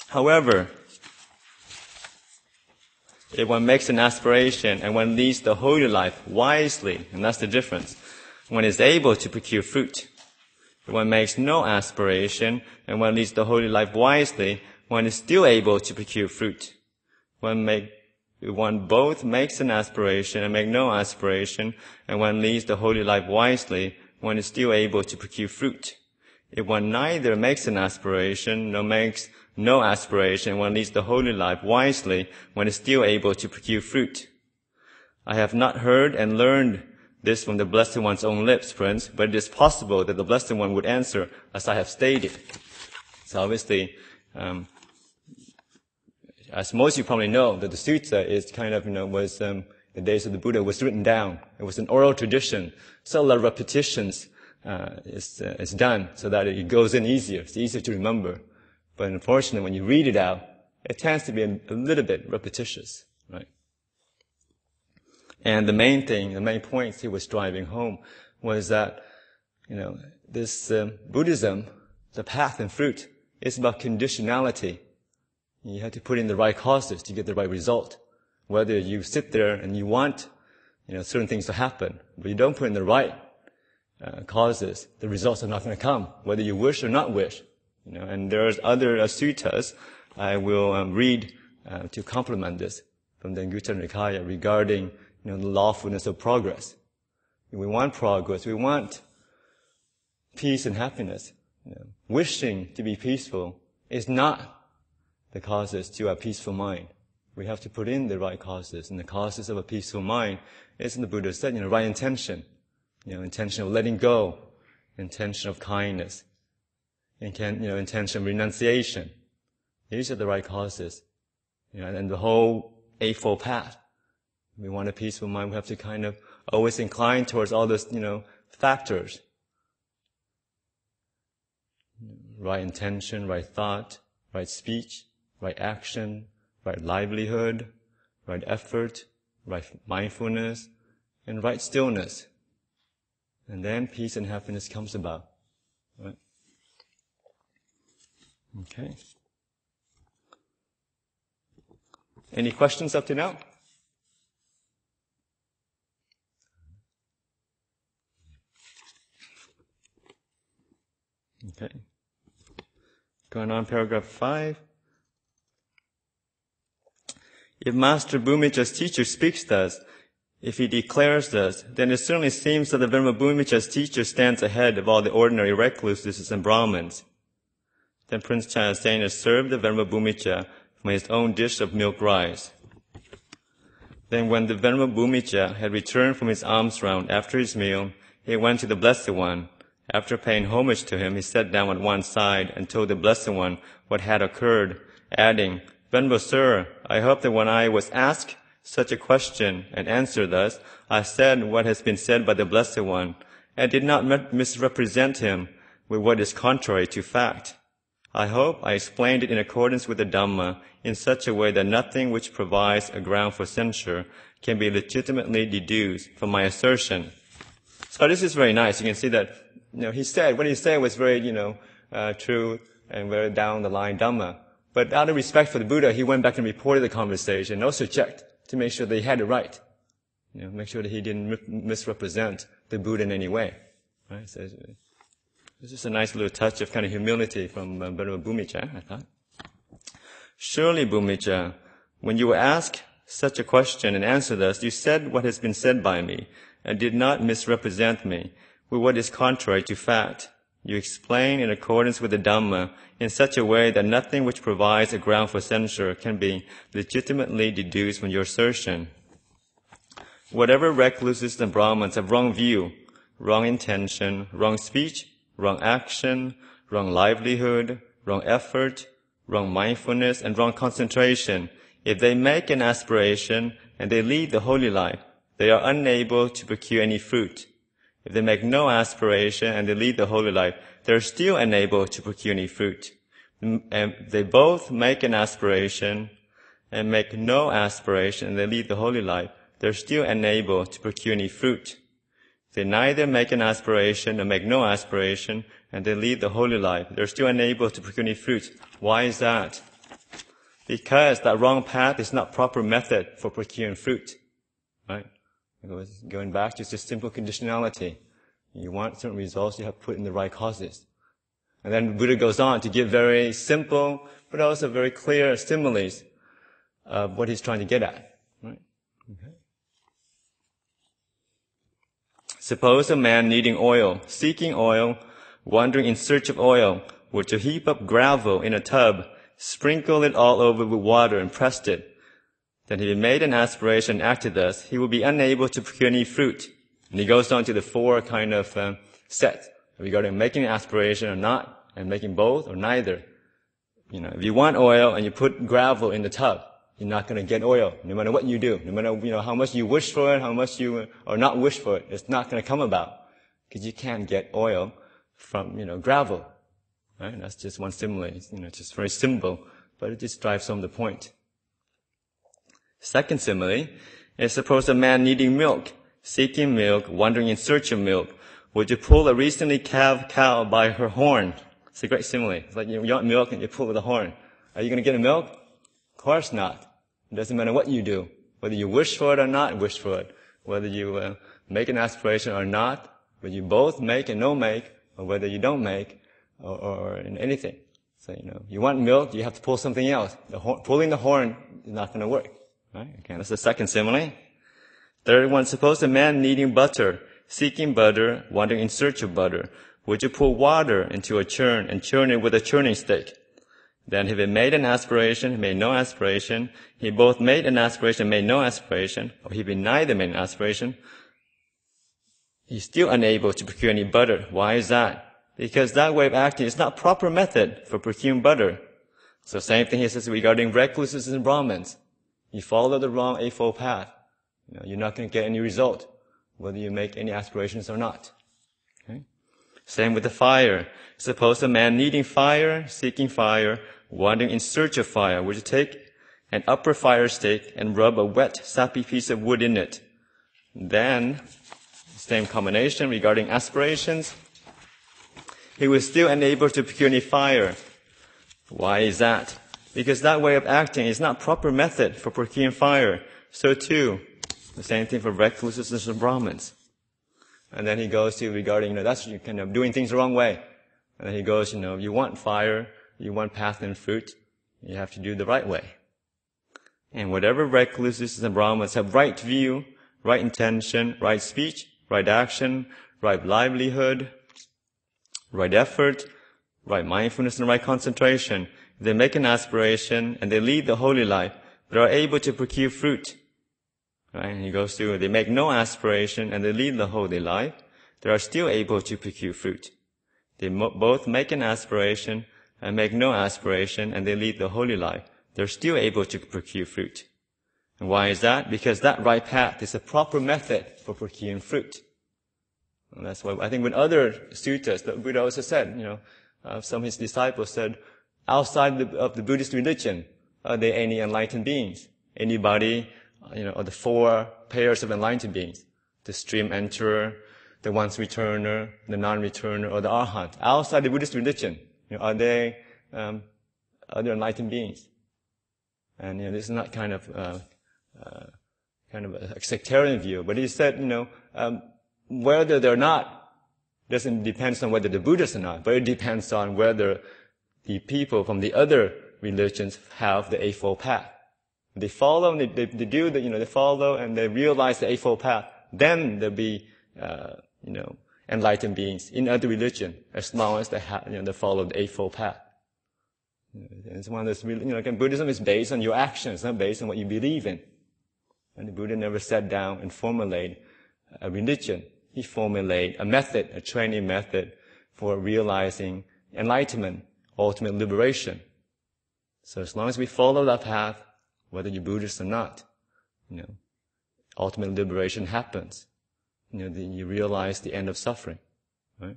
However, if one makes an aspiration and one leads the holy life wisely, and that's the difference, one is able to procure fruit. If one makes no aspiration and one leads the holy life wisely, one is still able to procure fruit. If one both makes an aspiration and make no aspiration, and one leads the holy life wisely, one is still able to procure fruit. If one neither makes an aspiration nor makes no aspiration, and one leads the holy life wisely, one is still able to procure fruit. I have not heard and learned this from the Blessed One's own lips, Prince, but it is possible that the Blessed One would answer as I have stated. So obviously, as most of you probably know, that the Sutta is kind of, was, the days of the Buddha was written down. It was an oral tradition. So a lot of repetitions, is done so that it goes in easier. It's easier to remember. But unfortunately, when you read it out, it tends to be a little bit repetitious, right? And the main points he was driving home was that, this Buddhism, the path and fruit, is about conditionality. You have to put in the right causes to get the right result. Whether you sit there and you want, certain things to happen, but you don't put in the right causes, the results are not going to come, whether you wish or not wish. And there's other suttas I will read to complement this from the Anguttara Nikaya regarding the lawfulness of progress. We want progress. We want peace and happiness. Wishing to be peaceful is not the causes to a peaceful mind. We have to put in the right causes, and the causes of a peaceful mind is, in the Buddha said, right intention. Intention of letting go, intention of kindness, intention of renunciation. These are the right causes. And the whole Eightfold Path. We want a peaceful mind, we have to kind of always incline towards all those, factors. Right intention, right thought, right speech, right action, right livelihood, right effort, right mindfulness, and right stillness. And then peace and happiness comes about. Right? Okay. Any questions up to now? Okay. Going on, paragraph 5. If Master Bhumija's teacher speaks thus, if he declares thus, then it certainly seems that the Venerable Bhumija's teacher stands ahead of all the ordinary recluses and Brahmins. Then Prince Chayasena served the Venerable Bhumija from his own dish of milk rice. Then when the Venerable Bhumija had returned from his alms round after his meal, he went to the Blessed One. After paying homage to him, he sat down at one side and told the Blessed One what had occurred, adding, Venerable Sir, I hope that when I was asked such a question and answered thus, I said what has been said by the Blessed One, and did not misrepresent him with what is contrary to fact. I hope I explained it in accordance with the Dhamma in such a way that nothing which provides a ground for censure can be legitimately deduced from my assertion. So this is very nice. You can see that, what he said was very, true and very down the line Dhamma. But out of respect for the Buddha, he went back and reported the conversation and also checked to make sure that he had it right. Make sure that he didn't misrepresent the Buddha in any way. Right? So this is a nice little touch of kind of humility from Venerable Bhumija, I thought. Surely, Bhumija, when you were asked such a question and answered thus, you said what has been said by me, and did not misrepresent me with what is contrary to fact. You explain in accordance with the Dhamma in such a way that nothing which provides a ground for censure can be legitimately deduced from your assertion. Whatever recluses and Brahmins have wrong view, wrong intention, wrong speech, wrong action, wrong livelihood, wrong effort, wrong mindfulness, and wrong concentration, if they make an aspiration and they lead the holy life, they are unable to procure any fruit. If they make no aspiration and they lead the holy life, they are still unable to procure any fruit. And they both make an aspiration and make no aspiration and they lead the holy life, they are still unable to procure any fruit. If they neither make an aspiration or make no aspiration and they lead the holy life, they are still unable to procure any fruit. Why is that? Because that wrong path is not proper method for procuring fruit. Right? Going back to just simple conditionality. You want certain results, you have to put in the right causes. And then Buddha goes on to give very simple, but also very clear similes of what he's trying to get at. Right? Okay. Suppose a man needing oil, seeking oil, wandering in search of oil, were to heap up gravel in a tub, sprinkle it all over with water and pressed it. Then if he made an aspiration and acted thus, he will be unable to procure any fruit. And he goes on to the four kind of sets regarding making an aspiration or not, and making both or neither. If you want oil and you put gravel in the tub, you're not going to get oil, no matter what you do. No matter, how much you wish for it, how much you, or not wish for it, it's not going to come about. Because you can't get oil from, gravel. Right? That's just one simile. Just very simple, but it just drives home the point. Second simile is suppose a man needing milk, seeking milk, wandering in search of milk, would you pull a recently calved cow by her horn? It's a great simile. It's like you want milk and you pull with a horn. Are you going to get a milk? Of course not. It doesn't matter what you do, whether you wish for it or not wish for it, whether you make an aspiration or not, whether you both make and no make, or whether you don't make, or in anything. So, you want milk, you have to pull something else. Pulling the horn is not going to work. Right? Okay, that's the second simile. Third one, suppose a man needing butter, seeking butter, wandering in search of butter. Would you pour water into a churn and churn it with a churning stick? Then if he made an aspiration, he made no aspiration, he both made an aspiration and made no aspiration, or he neither made an aspiration, he's still unable to procure any butter. Why is that? Because that way of acting is not proper method for procuring butter. So same thing he says regarding recluses and Brahmins. You follow the wrong eightfold path. You're not going to get any result, whether you make any aspirations or not. Okay? Same with the fire. Suppose a man needing fire, seeking fire, wandering in search of fire, would you take an upper fire stick and rub a wet, sappy piece of wood in it. Then, same combination regarding aspirations. He was still unable to procure any fire. Why is that? Because that way of acting is not proper method for procuring fire. So too, the same thing for recluses and Brahmins. And then he goes to regarding, that's you kind of doing things the wrong way. And then he goes, you want fire, you want path and fruit, you have to do the right way. And whatever recluses and Brahmins have right view, right intention, right speech, right action, right livelihood, right effort, right mindfulness and right concentration, they make an aspiration and they lead the holy life, they are able to procure fruit. Right? And he goes through, they make no aspiration and they lead the holy life, they are still able to procure fruit. They both make an aspiration and make no aspiration and they lead the holy life. They're still able to procure fruit. And why is that? Because that right path is a proper method for procuring fruit. And that's why I think with other suttas, the Buddha also said, some of his disciples said, outside of the Buddhist religion, are there any enlightened beings? Anybody, or the four pairs of enlightened beings? The stream enterer, the once returner, the non-returner, or the arhat. Outside the Buddhist religion, are there other enlightened beings? And, this is not kind of a sectarian view, but he said, whether they're not doesn't depend on whether the Buddhists or not, but it depends on whether the people from the other religions have the Eightfold Path. They follow and they follow and they realize the Eightfold Path, then there'll be, enlightened beings in other religion, as long as they they follow the Eightfold Path. It's one of those, Buddhism is based on your actions, not based on what you believe in. And the Buddha never sat down and formulated a religion. He formulated a method, a training method for realizing enlightenment, ultimate liberation. So as long as we follow that path, whether you're Buddhist or not, ultimate liberation happens. You realize the end of suffering, right?